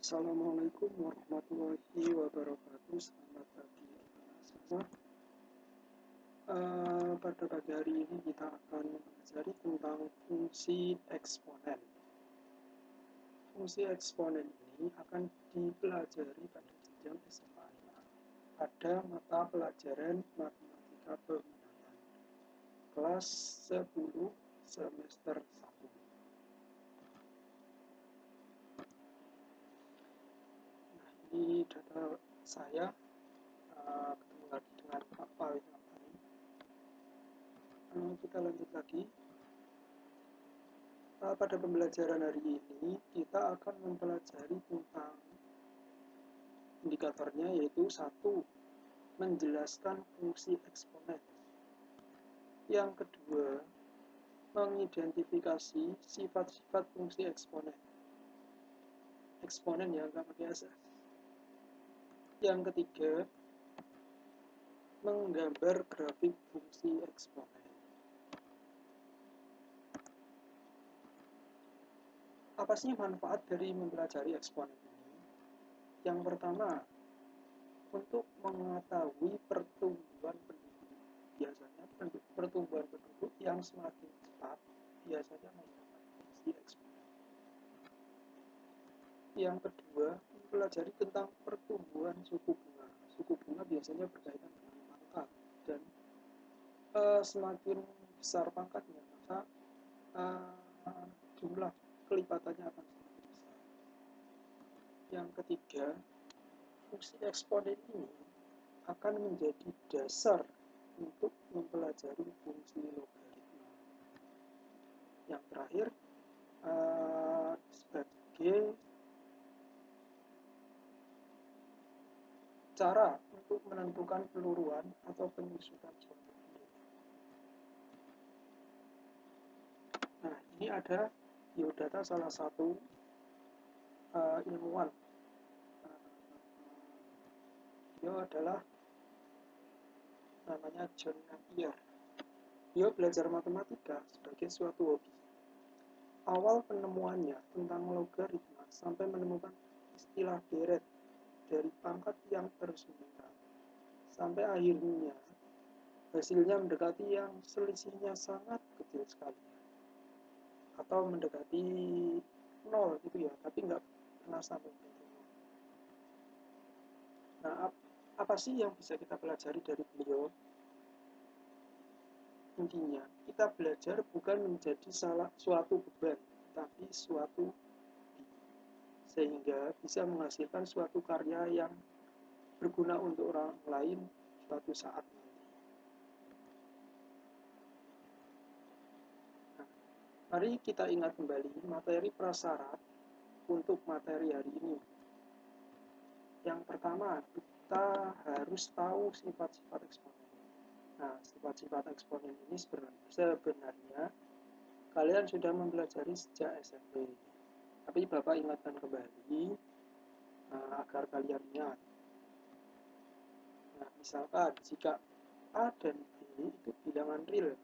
Assalamualaikum warahmatullahi wabarakatuh. Selamat pagi semua. Pada pagi hari ini kita akan mempelajari tentang fungsi eksponen. Fungsi eksponen ini akan dipelajari pada jenjang SMA pada mata pelajaran matematika peminatan kelas 10 semester 1. Nah, ini data saya. Ketemu lagi dengan Pak Fawid Mafari. Kita lanjut lagi. Pada pembelajaran hari ini kita akan mempelajari tentang indikatornya, yaitu 1. Menjelaskan fungsi eksponen. Yang kedua, mengidentifikasi sifat-sifat fungsi eksponen. Eksponen ya, nggak pakai asas. Yang ketiga, menggambar grafik fungsi eksponen. Apa sih manfaat dari mempelajari eksponen ini? Yang pertama, untuk mengetahui pertumbuhan penduduk. Biasanya pertumbuhan penduduk yang semakin cepat biasanya menggunakan fungsi eksponen. Yang kedua, mempelajari tentang pertumbuhan suku bunga. Suku bunga biasanya berkaitan dengan pangkat, dan semakin besar pangkatnya, maka jumlah kelipatannya akan semakin besar. Yang ketiga, fungsi eksponen ini akan menjadi dasar untuk mempelajari fungsi logaritma. Yang terakhir, sebagai cara untuk menentukan peluruan atau penyusutan suatu nilai. Nah, ini ada biodata salah satu ilmuwan. Dia adalah namanya John Napier. Dia belajar matematika sebagai suatu hobi. Awal penemuannya tentang logaritma sampai menemukan istilah deret dari pangkat yang terus meningkat, sampai akhirnya hasilnya mendekati yang selisihnya sangat kecil sekali, atau mendekati 0 gitu ya, tapi nggak pernah sampai ke 0. Nah, apa sih yang bisa kita pelajari dari beliau? Intinya, kita belajar bukan menjadi suatu beban, tapi suatu sehingga bisa menghasilkan suatu karya yang berguna untuk orang lain suatu saat nanti. Nah, mari kita ingat kembali materi prasyarat untuk materi hari ini. Yang pertama, kita harus tahu sifat-sifat eksponen. Nah, sifat-sifat eksponen ini sebenarnya kalian sudah mempelajari sejak SMP. Tapi Bapak ingatkan kembali agar kalian ingat. Nah, misalkan jika A dan B itu bilangan real.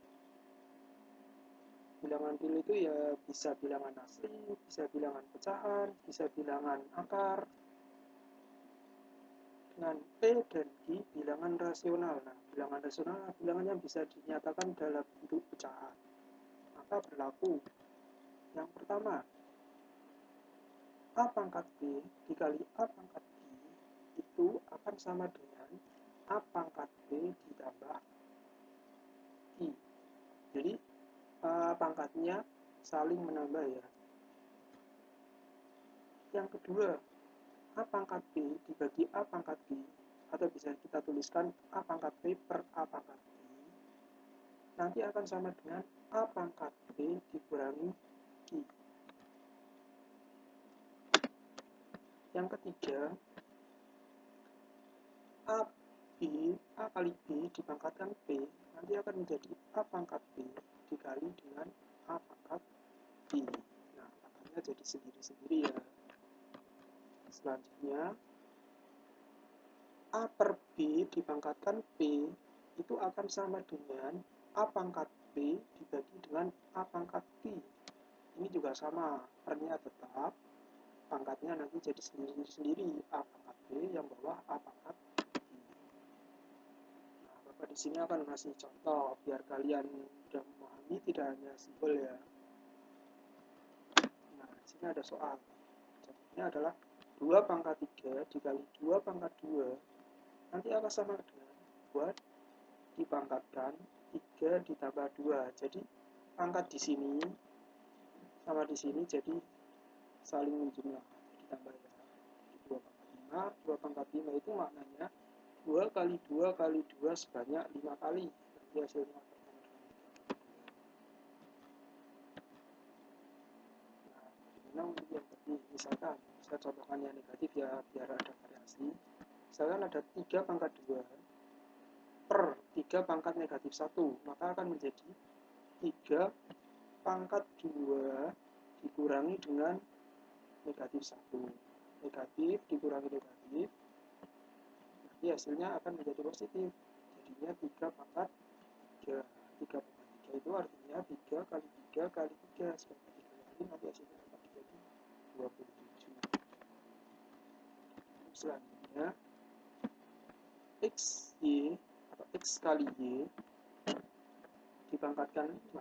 Bilangan real itu ya bisa bilangan asli, bisa bilangan pecahan, bisa bilangan akar. Dengan P dan Q bilangan rasional. Nah, bilangan rasional bilangan yang bisa dinyatakan dalam bentuk pecahan. Maka berlaku yang pertama, A pangkat B dikali A pangkat Q itu akan sama dengan A pangkat B ditambah Q. Jadi pangkatnya saling menambah ya. Yang kedua, A pangkat B dibagi A pangkat Q, atau bisa kita tuliskan A pangkat B per A pangkat Q, nanti akan sama dengan A pangkat B dikurangi Q. Yang ketiga, A kali B dipangkatkan P nanti akan menjadi A pangkat B dikali dengan A pangkat B. Nah, makanya jadi sendiri-sendiri ya. Selanjutnya, A per B dipangkatkan P itu akan sama dengan A pangkat B dibagi dengan A pangkat Q. Ini juga sama, pernya tetap, pangkatnya nanti menjadi sendiri-sendiri A pangkat B, yang bawah A pangkat I. Nah, Bapak di sini akan ngasih contoh biar kalian mudah memahami, tidak hanya simbol ya. Nah, di sini ada soal. Contohnya adalah 2 pangkat 3 dikali 2 pangkat 2 nanti akan sama dengan 2 dipangkatkan 3 ditambah 2. Jadi pangkat di sini sama di sini, jadi saling menjumlah, jadi tambah ya. 2 pangkat 5, 2 pangkat 5 itu maknanya 2 kali 2 kali 2 sebanyak 5 kali. Nanti hasilnya akan sama dengan 3. Nah, bagaimana untuk yang tadi? Misalkan saya contohkan yang negatif ya, biar ada variasi. Misalkan ada 3 pangkat 2 per 3 pangkat negatif 1, maka akan menjadi 3 pangkat 2 dikurangi dengan negatif 1. Negatif dikurangi negatif, nanti hasilnya akan menjadi positif. Jadinya 3 pangkat 3. 3 pangkat 3 itu artinya 3 kali 3 kali 3. Sebagai 3 kali, nanti hasilnya akan menjadi 27. Selanjutnya, X, Y, atau X kali Y dipangkatkan 5.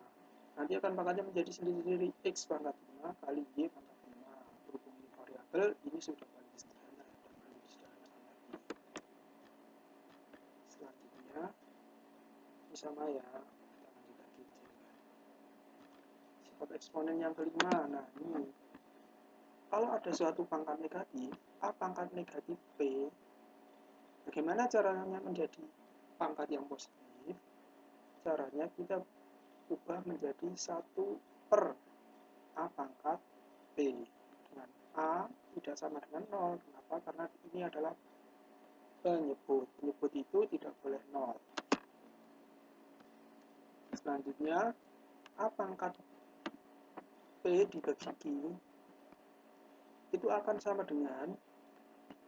Nanti akan pangkatnya menjadi sendiri-sendiri. X pangkat 5 kali Y pangkat 5. Berhubung ini variabel, ini sudah paling sederhana dan perlu disederhanakan lagi. Selanjutnya, ini sama ya, kita lanjut lagi. Sifat eksponen yang kelima. Nah, ini kalau ada suatu pangkat negatif, A pangkat negatif P, bagaimana caranya menjadi pangkat yang positif? Caranya kita ubah menjadi 1 per A pangkat P. Dengan A tidak sama dengan 0. Kenapa? Karena ini adalah penyebut. Penyebut itu tidak boleh 0. Selanjutnya, A pangkat P dibagi Q itu akan sama dengan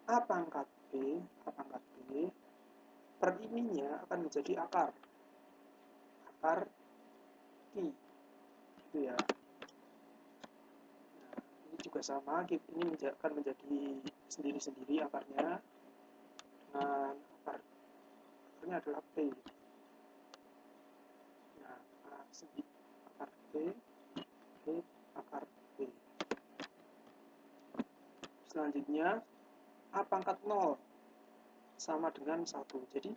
A pangkat B per ininya akan menjadi akar Q, gitu ya. Nah, ini juga sama, ini akan menjadi sendiri-sendiri akarnya, dengan akarnya adalah P. Nah, akar P, akar P. Selanjutnya, A pangkat 0 sama dengan 1. Jadi,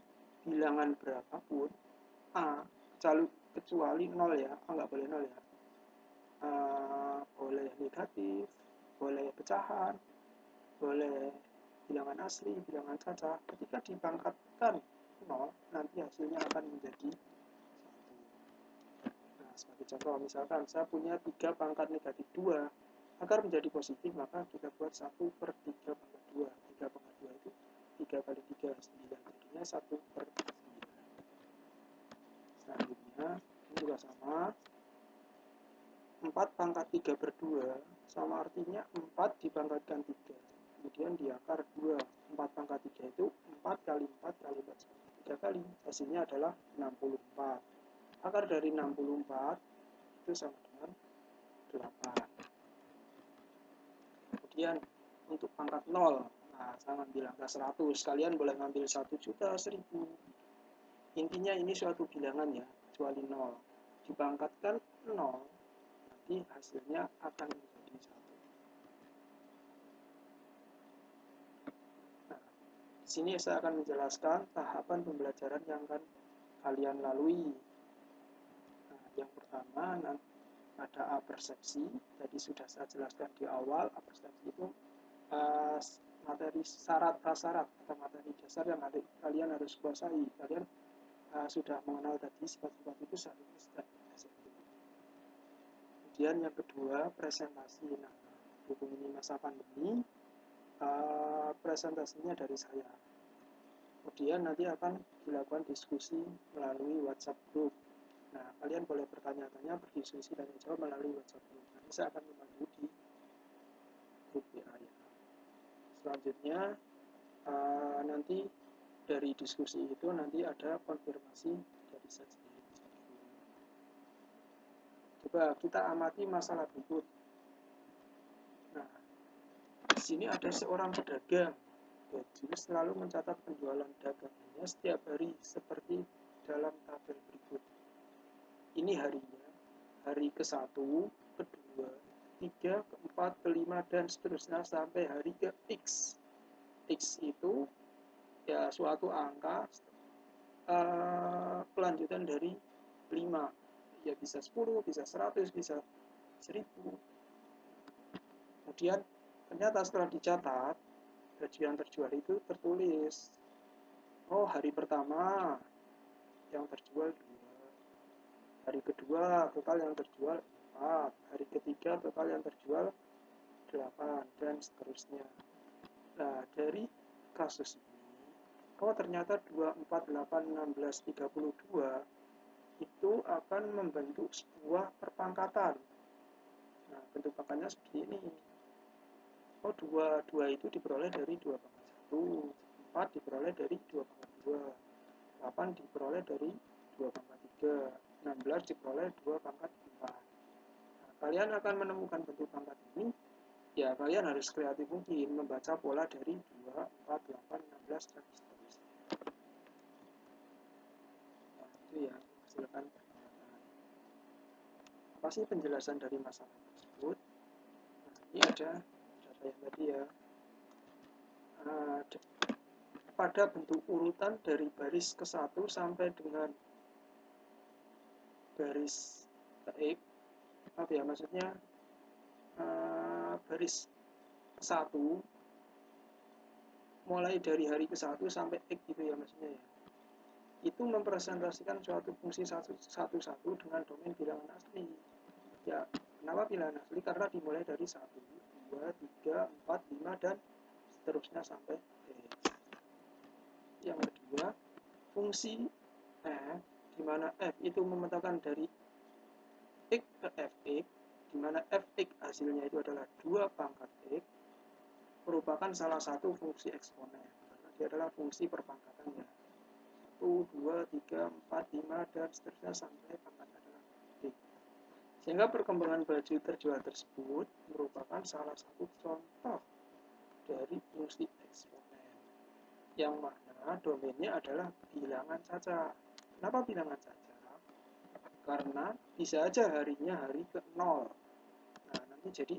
bilangan berapapun A, kecuali 0 ya, A nggak boleh 0 ya. Boleh negatif, boleh pecahan, boleh bilangan asli, bilangan caca. Ketika dipangkatkan 0, nanti hasilnya akan menjadi 1. Nah, sebagai contoh, misalkan saya punya 3 pangkat negatif 2. Agar menjadi positif, maka kita buat 1 per 3 pangkat 2. 3 pangkat 2 itu 3 kali 3, 9. Jadinya 1 per 9. Selanjutnya, ini juga sama. 4 pangkat 3 per 2 sama artinya 4 dipangkatkan 3. Kemudian diakar 2. 4 pangkat 3 itu 4 kali 4 kali 4 3 kali. Hasilnya adalah 64. Akar dari 64 itu sama dengan 8. Kemudian untuk pangkat 0, nah saya ngambil angka 100. Kalian boleh ngambil 1 juta, 1000. Intinya ini suatu bilangan ya, kecuali 0. Dipangkatkan 0, nanti hasilnya akan menjadi 1. Nah, di sini saya akan menjelaskan tahapan pembelajaran yang akan kalian lalui. Nah, yang pertama ada A persepsi. Tadi sudah saya jelaskan di awal. A persepsi itu materi syarat-prasyarat atau materi dasar yang kalian harus kuasai. Kalian sudah mengenal tadi sifat-sifat itu seharusnya sudah SMP. Kemudian yang kedua, presentasi. Nah, berhubung ini masa pandemi, presentasinya dari saya. Kemudian nanti akan dilakukan diskusi melalui WhatsApp group. Nah, kalian boleh bertanya-tanya, berdiskusi dan menjawab melalui WhatsApp group. Nanti saya akan memandu di grup WA ya. Selanjutnya, nanti dari diskusi itu nanti ada konfirmasi dari saya sendiri. Coba kita amati masalah berikut. Nah, sini ada seorang pedagang. Baju selalu mencatat penjualan dagangannya setiap hari seperti dalam tabel berikut. Ini harinya, hari ke-1, ke-2, ke-3, ke-4, ke-5, dan seterusnya sampai hari ke-X. X itu ya suatu angka kelanjutan dari 5. Ya bisa 10, bisa 100, bisa 1000. Kemudian ternyata setelah dicatat, baju yang terjual itu tertulis, oh hari pertama yang terjual 2, hari kedua total yang terjual 4, hari ketiga total yang terjual 8, dan seterusnya. Nah, dari kasus ini, oh ternyata 2, 4, 8, 16, 32 itu akan membentuk sebuah perpangkatan. Nah, bentuk pangkatnya seperti ini. Oh, 2 itu diperoleh dari 2 pangkat 1, 4 diperoleh dari 2 pangkat 2, 8 diperoleh dari 2 pangkat 3, 16 diperoleh 2 pangkat 4. Nah, kalian akan menemukan bentuk pangkat ini, ya kalian harus kreatif mungkin membaca pola dari 2, 4, 8, 16, dan seterusnya. Nah, itu ya menghasilkan perpangkatan. Apa sih penjelasan dari masalah tersebut? Nah, ini ada data yang tadi ya. Pada bentuk urutan dari baris ke-1 sampai dengan baris ke-X, apa ya maksudnya, baris ke-1 mulai dari hari ke-1 sampai X gitu ya maksudnya ya. Itu mempresentasikan suatu fungsi satu-satu dengan domain bilangan asli. Ya, kenapa bilangan asli? Karena dimulai dari 1, 2, 3, 4, 5, dan seterusnya sampai X. Yang kedua, fungsi F, di mana F itu memetakan dari X ke Fx, di mana Fx hasilnya itu adalah 2 pangkat X, merupakan salah satu fungsi eksponen, karena dia adalah fungsi perpangkatannya. 1, 2, 3, 4, 5, dan seterusnya sampai pangkatnya adalah X. Sehingga perkembangan baju terjual tersebut merupakan salah satu contoh dari fungsi eksponen, yang mana domainnya adalah bilangan saja. Kenapa bilangan saja? Karena bisa aja harinya hari ke-0. Nah, nanti jadi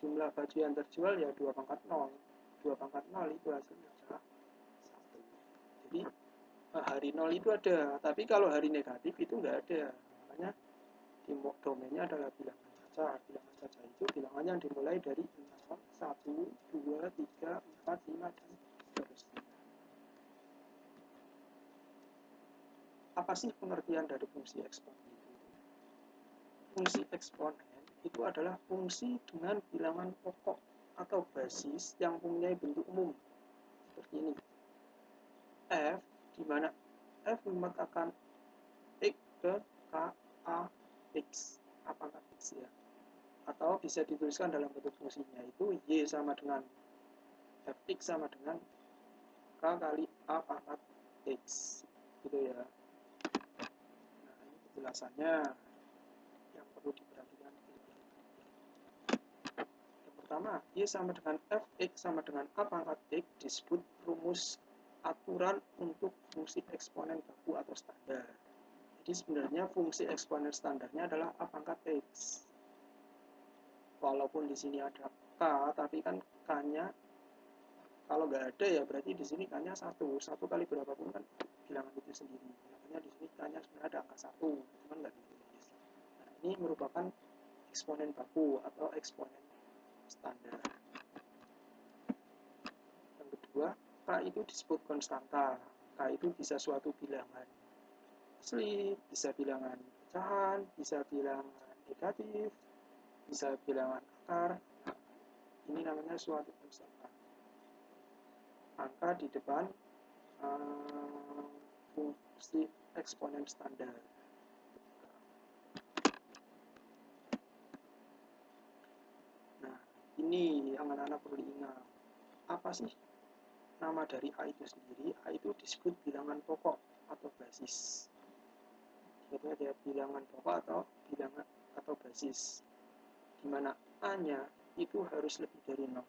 jumlah baju yang terjual ya 2 pangkat 0. 2 pangkat 0 itu hasilnya adalah 1. Jadi hari 0 itu ada, tapi kalau hari negatif itu enggak ada. Makanya di domainnya adalah bilangan saja. Bilangan saja itu bilangan yang dimulai dari 0, 1, 2, 3, 4, 5, dan seterusnya. Apa sih pengertian dari fungsi eksponen itu? Fungsi eksponen itu adalah fungsi dengan bilangan pokok atau basis yang mempunyai bentuk umum seperti ini. F, di mana F memetakan X ke K, A, X, A pangkat X ya. Atau bisa dituliskan dalam bentuk fungsinya itu Y sama dengan Fx sama dengan K kali A pangkat X, gitu ya. Nah, ini penjelasannya yang perlu diperhatikan. Yang pertama, Y sama dengan Fx sama dengan A pangkat X disebut rumus aturan untuk fungsi eksponen baku atau standar. Jadi sebenarnya fungsi eksponen standarnya adalah A pangkat X. Walaupun di sini ada K, tapi kan K-nya kalau nggak ada ya berarti di sini K-nya 1. 1 kali berapapun kan bilangan itu sendiri. Makanya di sini K-nya sebenarnya ada angka 1, cuman nggak ditulis. Nah, ini merupakan eksponen baku atau eksponen standar. Yang kedua, K itu disebut konstanta. K itu bisa suatu bilangan asli, bisa bilangan pecahan, bisa bilangan negatif, bisa bilangan akar. Ini namanya suatu konstanta. Angka di depan fungsi eksponen standar. Nah, ini yang anak-anak perlu diingat. Apa sih nama dari A itu sendiri? A itu disebut bilangan pokok atau basis. Jadi ada bilangan pokok atau bilangan atau basis, di mana A-nya itu harus lebih dari 0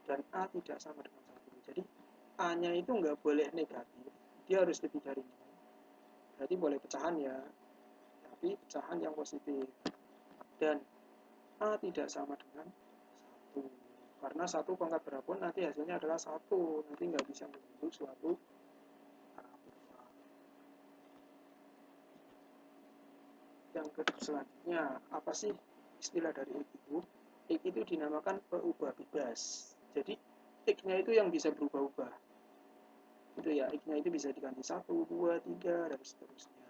dan A tidak sama dengan 1. Jadi A-nya itu nggak boleh negatif, dia harus lebih dari 0. Berarti boleh pecahan ya, tapi pecahan yang positif. Dan A tidak sama dengan 1. Karena 1 pangkat berapapun nanti hasilnya adalah 1. Nanti nggak bisa membentuk suatu kurva. Yang selanjutnya, apa sih istilah dari X itu? X itu dinamakan peubah bebas. Jadi X-nya itu yang bisa berubah-ubah. Itu ya, X-nya itu bisa diganti 1, 2, 3, dan seterusnya.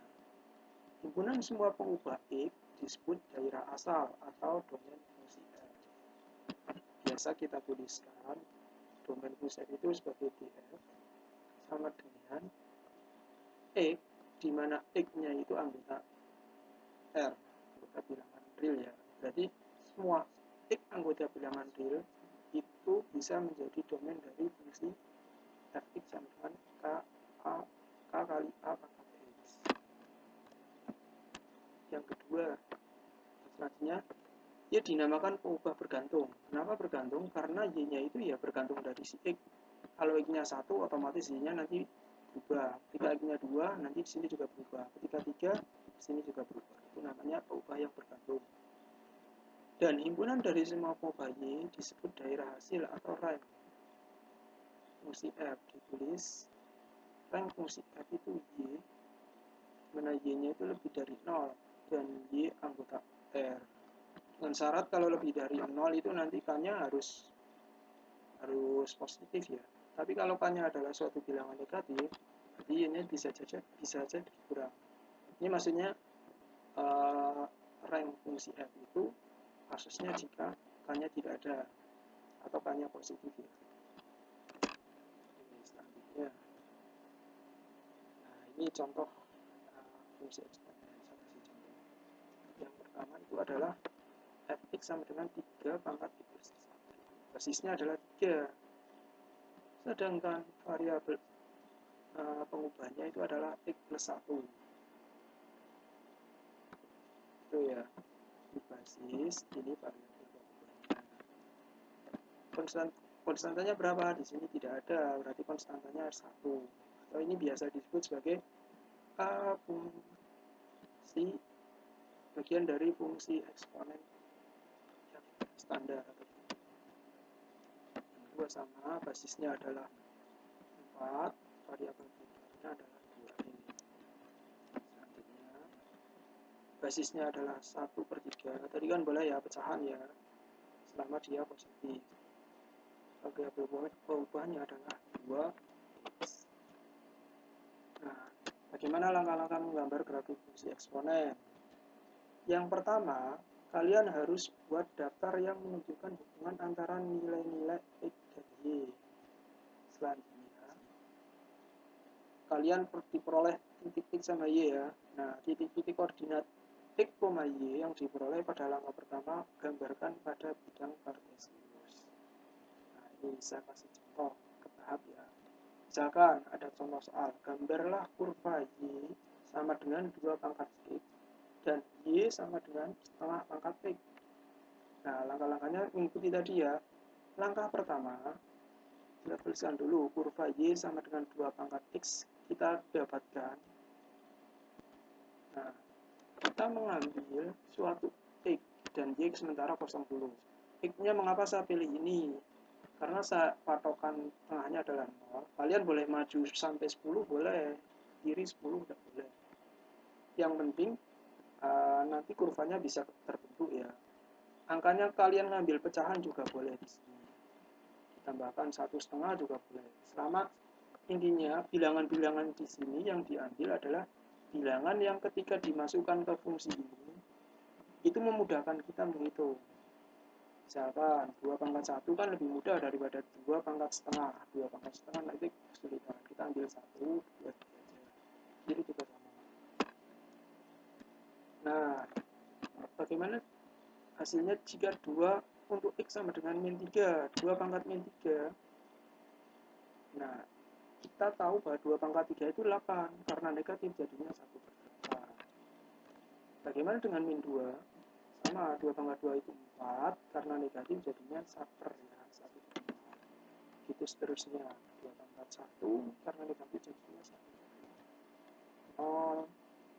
Himpunan semua pengubah X disebut daerah asal atau domain fungsi F. Biasa kita tuliskan domain fungsi F itu sebagai df sama dengan X, di mana X-nya itu anggota R, anggota bilangan real ya. Berarti semua X anggota bilangan real itu bisa menjadi domain dari fungsi fx sama dengan k kali a pangkat x. Yang kedua, selanjutnya dia dinamakan pengubah bergantung. Kenapa bergantung? Karena y-nya itu ya bergantung dari si x. Kalau x-nya 1, otomatis y-nya nanti berubah. Ketika x-nya 2, nanti di sini juga berubah. Ketika 3, di sini juga berubah. Itu namanya pengubah yang bergantung. Dan himpunan dari semua pengubah y disebut daerah hasil atau rank fungsi f. Ditulis rank fungsi f itu y, mana y-nya itu lebih dari 0 dan y anggota R. Dengan syarat kalau lebih dari 0 itu nanti k-nya harus positif ya. Tapi kalau k-nya adalah suatu bilangan negatif, berarti y-nya bisa saja dikurang. Ini maksudnya rank fungsi f itu kasusnya jika k-nya tidak ada atau k-nya positif ya. Ini selanjutnya. Nah, ini contoh fungsi eksponen. Saya kasih contoh. Yang pertama itu adalah fx sama dengan 3 pangkat x plus 1. Basisnya adalah 3. Sedangkan variabel pengubahnya itu adalah x plus 1. Itu ya, di basis ini variabel pengubahnya. Konstantanya berapa? Di sini tidak ada, berarti konstantanya 1. Atau ini biasa disebut sebagai a fungsi bagian dari fungsi eksponen yang standar. Yang kedua sama, basisnya adalah 4, variabel pengubahnya adalah 2e. Selanjutnya, basisnya adalah 1/3. Tadi kan boleh ya pecahan ya, selama dia positif. Variabel pengubahnya adalah 2x. Nah, bagaimana langkah-langkah menggambar grafik fungsi eksponen? Yang pertama, kalian harus buat daftar yang menunjukkan hubungan antara nilai-nilai x dan y. Selanjutnya, kalian diperoleh titik x sama y ya. Nah, titik-titik koordinat x, y yang diperoleh pada langkah pertama gambarkan pada bidang kartesius. Nah, ini saya kasih contoh bertahap ya. Misalkan ada contoh soal, gambarlah kurva y sama dengan 2 pangkat x dan y sama dengan setengah pangkat x. Nah, langkah-langkahnya mengikuti tadi ya. Langkah pertama, kita tuliskan dulu kurva y sama dengan 2 pangkat x kita dapatkan. Nah, kita mengambil suatu x dan y sementara kosong dulu. X-nya mengapa saya pilih ini? Karena patokan tengahnya adalah 0. Kalian boleh maju sampai 10 boleh, kiri 10 tidak boleh. Yang penting nanti kurvanya bisa terbentuk ya. Angkanya kalian ngambil pecahan juga boleh di sini. Ditambahkan 1,5 juga boleh. Selama intinya bilangan-bilangan di sini yang diambil adalah bilangan yang ketika dimasukkan ke fungsi ini itu memudahkan kita menghitung. Misalkan 2 pangkat 1 kan lebih mudah daripada 2 pangkat setengah. 2 pangkat setengah nanti kesulitan. Kita ambil 1, 2, 3 aja. Kiri juga sama. Nah, bagaimana hasilnya jika 2 untuk x sama dengan min 3? 2 pangkat min 3. Nah, kita tahu bahwa 2 pangkat 3 itu 8. Karena negatif jadinya 1/8. Bagaimana dengan min 2? Sama, 2 pangkat 2 itu 4, karena negatif jadinya 1/1. begitu seterusnya. 2 pangkat 1 karena negatif jadinya 0,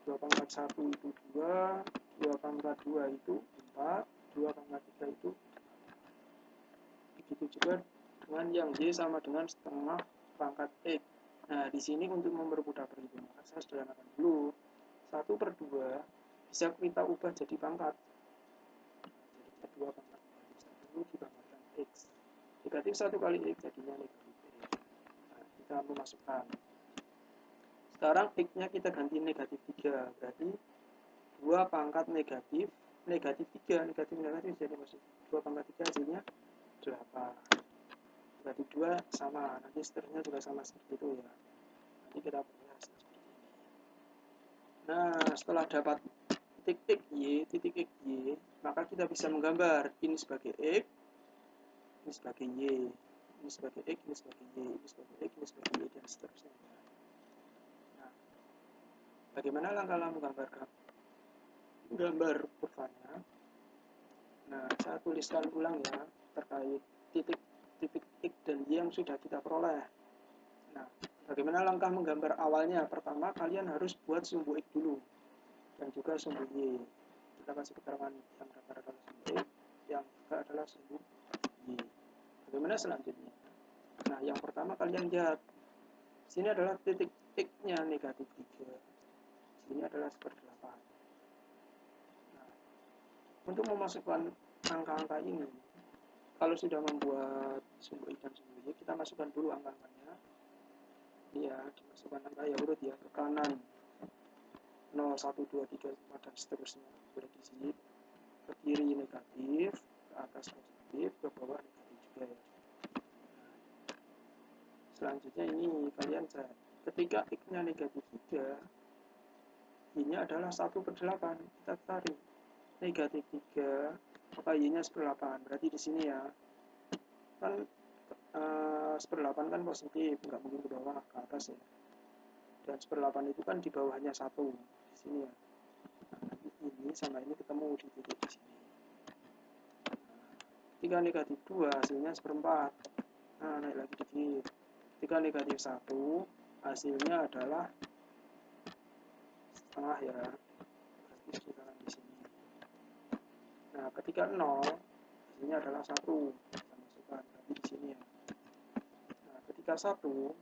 2 pangkat 1 itu 2, 2 pangkat 2 itu 4, 2 pangkat 3 itu 8. Begitu juga dengan yang Y sama dengan setengah pangkat X. Nah, di sini untuk mempermudah perhitungan, saya sederhanakan dulu. 1/2 bisa kita ubah jadi pangkat. Jadinya 2 pangkat negatif 1 dipangkatkan X. Negatif 1 kali X jadinya negatif X. Nah, kita memasukkan. Sekarang X-nya kita ganti negatif 3. Berarti 2 pangkat negatif 3. Negatif jadi masuk 2 pangkat 3 hasilnya 8. Negatif 2 sama. Nanti seterusnya juga sama seperti itu ya. Nanti kita punya hasil seperti ini. Nah, setelah dapat titik X, Y, maka kita bisa menggambar ini sebagai X, ini sebagai Y, ini sebagai X, ini sebagai Y, ini sebagai X, ini sebagai Y, dan seterusnya. Nah, bagaimana langkah-langkah menggambar kurvanya? Nah, saya tuliskan ulang ya terkait titik X dan Y yang sudah kita peroleh. Nah, bagaimana langkah menggambar awalnya? Pertama, kalian harus buat sumbu X dulu dan juga sumbu Y. Kita kasih keterangan yang gambar adalah sumbu X, yang juga adalah sumbu Y. Bagaimana selanjutnya? Nah, yang pertama kalian lihat, sini adalah titik X-nya negatif 3, sini adalah 1/8. Nah, untuk memasukkan angka-angka ini, kalau sudah membuat sumbu X dan sumbu Y, kita masukkan dulu angka-angkanya. Ya, dimasukkan angka ya urut ya, ke kanan 0, 1, 2, 3, 4, dan seterusnya. Boleh diisi. Ke kiri negatif, ke atas positif, ke bawah negatif juga ya. Selanjutnya ini kalian cek. Ketika X-nya negatif 3, Y-nya adalah 1/8. Kita tarik negatif 3, maka Y-nya 1/8. Berarti di sini ya, kan 1/8 kan positif, nggak mungkin ke bawah, ke atas ya. Dan 1/8 itu kan di bawahnya 1 di sini ya. Nah, nanti ini sama ini ketemu di titik di sini. Ketika negatif 2 hasilnya 1/4. Nah, naik lagi dikit. Ketika negatif 1 hasilnya adalah setengah ya. Berarti sekitaran di sini. Nah, ketika 0 hasilnya adalah 1. Kita masukkan berarti di sini ya. Nah, ketika 1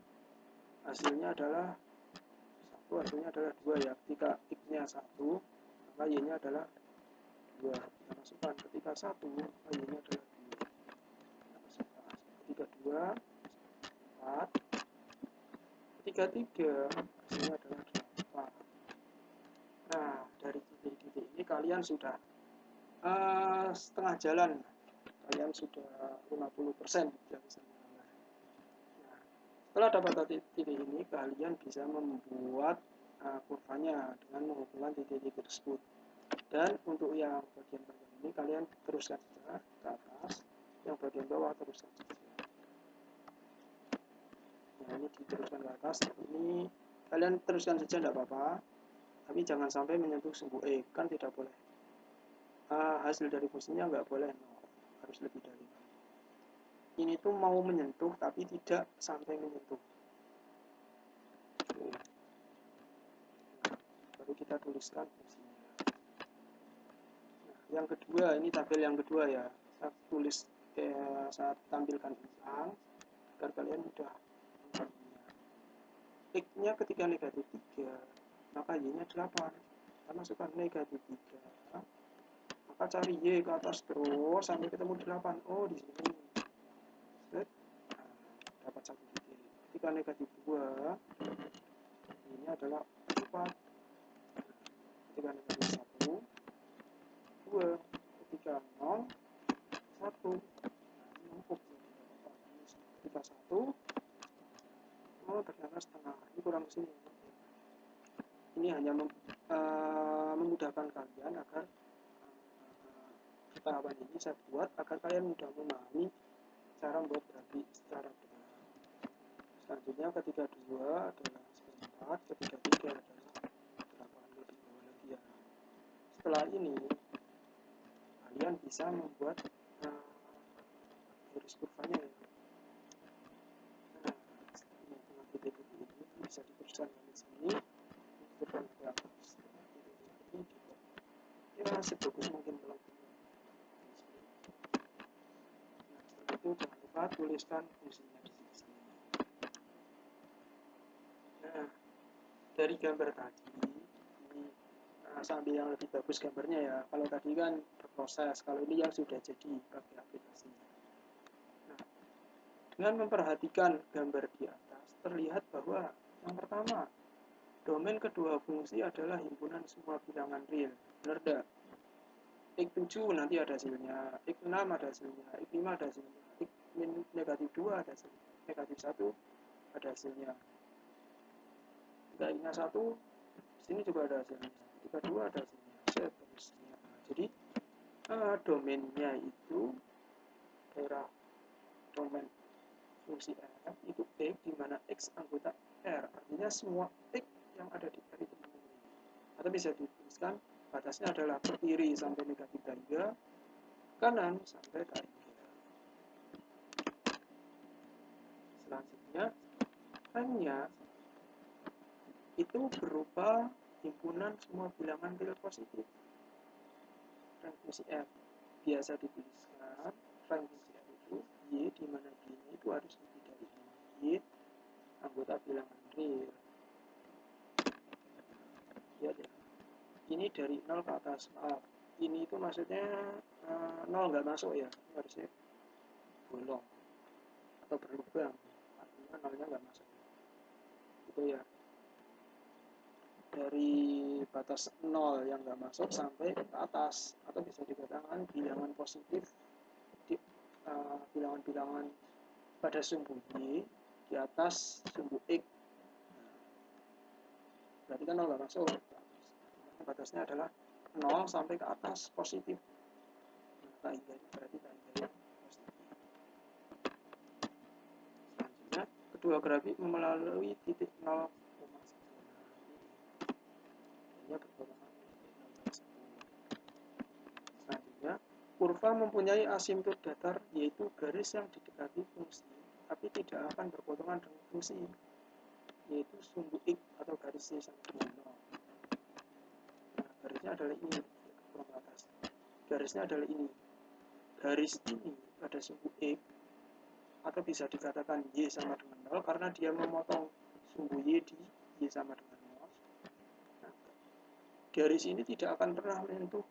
hasilnya adalah 2 ya. Ketika X-nya 1, maka Y-nya adalah 2. Kita masukkan. Ketika 1, maka Y-nya adalah 2. Kita masukkan. Ketika 2, 4. Ketika 3, hasilnya adalah 8. Nah, dari titik-titik ini kalian sudah setengah jalan. Kalian sudah 50% yang bisa menambah. Nah, setelah dapat titik ini, kalian bisa membuat kurvanya dengan menghubungkan titik-titik tersebut. Dan untuk yang bagian-bagian ini kalian teruskan saja ke atas, yang bagian bawah teruskan saja. Nah, ini diteruskan ke atas. Ini kalian teruskan saja tidak apa-apa, tapi jangan sampai menyentuh sumbu X, kan tidak boleh. Hasil dari fungsinya nggak boleh 0, harus lebih dari 0. Ini tuh mau menyentuh tapi tidak sampai menyentuh. Nah, baru kita tuliskan fungsinya. Nah, yang kedua, ini tabel yang kedua ya. Saya tulis saat tampilkan ulang agar kalian mudah mengetahuinya. X-nya ketika negatif 3, maka Y-nya 8. Kita masukkan negatif 3, maka cari Y ke atas terus sampai ketemu 8. Oh, di sini. Nah, dapat 1 titik. Ketika negatif 2, ini adalah 4. Ketika negatif 1, 2. Ketika 0, 1. Nah, ini numpuk. Ketika 1, oh ternyata setengah. Ini kurang ke sini. Ini hanya memudahkan kalian agar tahapan ini saya buat agar kalian mudah memahami cara membuat grafik secara benar. Selanjutnya ketika 2 adalah 4, ketika 3 adalah 8 lebih bawah lagi ya. Setelah ini kalian bisa membuat garis kurvanya ya. sebagus mungkin melakukan. Nah, setelah itu jangan lupa tuliskan fungsinya di sini. Nah, dari gambar tadi ini sambil yang lebih bagus gambarnya ya. Kalau tadi kan berproses, kalau ini yang sudah jadi pakai aplikasinya. Nah, dengan memperhatikan gambar di atas, terlihat bahwa yang pertama, domain kedua fungsi adalah himpunan semua bilangan real. Benar tidak? X7 nanti ada hasilnya, X6 ada hasilnya, X5 ada hasilnya, X-2 ada hasilnya, negatif 1 ada hasilnya. Jika X-1 di sini juga ada hasilnya, jika 2 ada hasilnya, seterusnya. Jadi domainnya itu daerah domain fungsi f itu X, di mana X anggota R, artinya semua X yang ada di R itu memenuhi. Atau bisa dituliskan batasnya adalah ke kiri sampai negatif 3, kanan sampai 3. Selanjutnya, hanya itu berupa himpunan semua bilangan real positif. Rank fungsi F biasa dituliskan rank fungsi F itu Y, di mana Y-nya itu harus lebih dari Y, anggota bilangan real. Ya, ini dari 0 ke atas. Maaf, ini itu maksudnya 0 nggak masuk ya, harusnya bolong atau berlubang, artinya 0-nya nggak masuk. Itu ya, dari batas 0 yang nggak masuk sampai ke atas, atau bisa dikatakan bilangan positif di bilangan-bilangan pada sumbu Y di atas sumbu X. Berarti kan 0 nggak masuk. Batasnya adalah 0 sampai ke atas positif. Nah, berarti positif. Selanjutnya, kedua grafik melalui titik 0, selanjutnya, kurva mempunyai asimptot datar, yaitu garis yang didekati fungsi tapi tidak akan berpotongan dengan fungsi, yaitu sumbu X atau garis Y sama dengan 0. Nah, garisnya adalah ini, kurang atas. Garisnya adalah ini. Garis ini pada sumbu X, atau bisa dikatakan Y sama dengan 0 karena dia memotong sumbu Y di Y sama dengan 0. Nah, garis ini tidak akan pernah menyentuh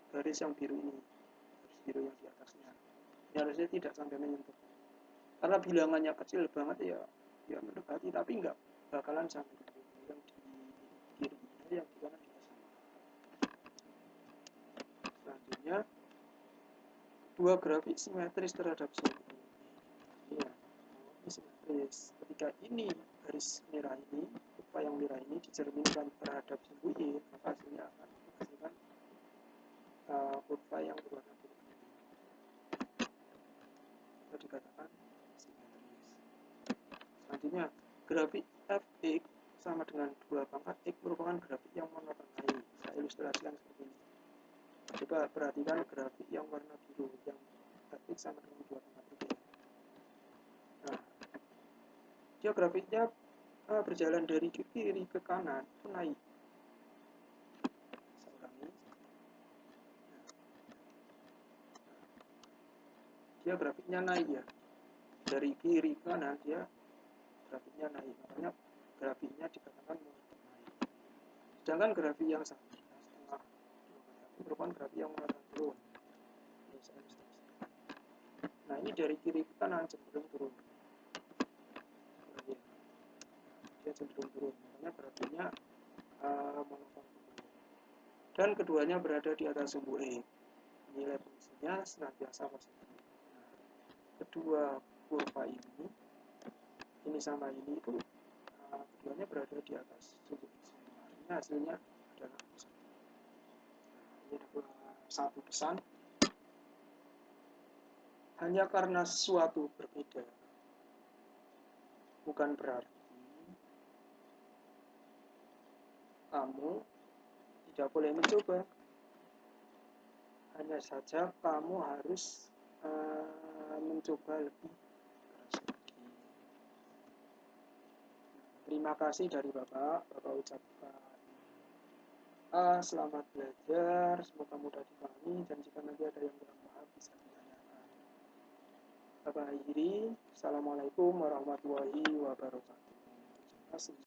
garis yang biru ini, garis biru yang di atasnya. Ini harusnya tidak sampai menyentuh. Karena bilangannya kecil banget ya mendekati, tapi nggak bakalan sampai yang di kiri, yang di kanan juga sama. Selanjutnya, dua grafik simetris terhadap sumbu ini. Ini simetris. Ketika ini garis merah ini, kurva yang merah ini dicerminkan terhadap sumbu Y, maka hasilnya akan menghasilkan kurva yang berwarna biru ini. Itu dikatakan simetris. Selanjutnya, grafik fx sama dengan 2 pangkat x merupakan grafik yang monoton. Saya ilustrasikan seperti ini. Coba perhatikan grafik yang warna biru, yang fx sama dengan 2 pangkat x. Nah, dia grafiknya berjalan dari kiri ke kanan itu naik. Saya ulangi. Dia grafiknya naik ya, dari kiri ke kanan dia grafiknya naik, makanya grafiknya dikatakan monoton naik. Sedangkan grafik yang setengah merupakan grafik yang monoton turun. Nah, ini dari kiri ke kanan cenderung turun. Dia cenderung turun, makanya grafiknya monoton turun. Dan keduanya berada di atas sumbu E. Nilai fungsinya senantiasa positif. Nah, kedua kurva ini sama ini itu keduanya berada di atas sumbu X. Artinya hasilnya adalah positif. Nah, ini adalah satu pesan. Hanya karena sesuatu berbeda bukan berarti kamu tidak boleh mencoba. Hanya saja kamu harus mencoba lebih keras lagi. Terima kasih dari Bapak ucapkan. Selamat belajar, semoga mudah dipahami, dan jika nanti ada yang kurang paham bisa ditanyakan. Bapak akhiri, Assalamualaikum warahmatullahi wabarakatuh.